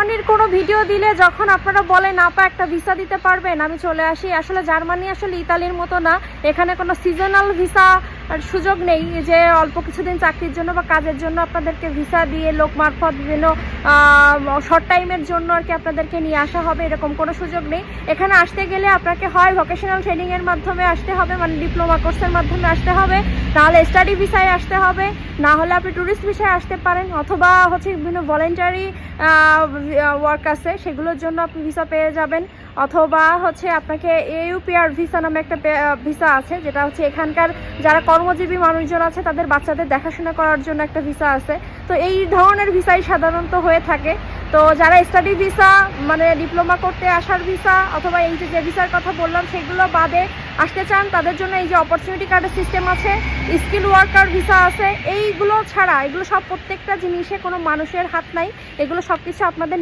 জার্মানির কোনো ভিডিও দিলে যখন আপনারা বলেন আপা একটা ভিসা দিতে পারবেন, আমি চলে আসি। আসলে জার্মানি আসলে ইতালির মতো না, এখানে কোনো সিজনাল ভিসা সুযোগ নেই যে অল্প কিছুদিন চাকরির জন্য বা কাজের জন্য আপনাদেরকে ভিসা দিয়ে লোক মারফত বিভিন্ন শর্ট টাইমের জন্য আর কি আপনাদেরকে নিয়ে আসা হবে, এরকম কোনো সুযোগ নেই। এখানে আসতে গেলে আপনাকে হয় ভোকেশনাল ট্রেনিংয়ের মাধ্যমে আসতে হবে, মানে ডিপ্লোমা কোর্সের মাধ্যমে আসতে হবে, তাহলে স্টাডি ভিসায় আসতে হবে, না হলে আপনি ট্যুরিস্ট ভিসায় আসতে পারেন, অথবা হচ্ছে বিভিন্ন ভলেন্টারি ওয়ার্ক আছে সেগুলোর জন্য আপনি ভিসা পেয়ে যাবেন, অথবা হচ্ছে আপনাকে ইউপিআর ভিসা নামে একটা ভিসা আছে, যেটা হচ্ছে এখানকার যারা কর্মজীবী মানুষজন আছে তাদের বাচ্চাদের দেখাশোনা করার জন্য একটা ভিসা আছে। তো এই ধরনের ভিসাই সাধারণত হয়ে থাকে। তো যারা স্টাডি ভিসা মানে ডিপ্লোমা করতে আসার ভিসা অথবা এই যে ভিসার কথা বললাম সেগুলো বাদে আসতে চান, তাদের জন্য এই যে অপরচুনিটি কার্ডের সিস্টেম আছে, স্কিল ওয়ার্কার ভিসা আছে, এইগুলো ছাড়া এগুলো সব প্রত্যেকটা জিনিসে কোনো মানুষের হাত নাই, এগুলো সব কিছু আপনাদের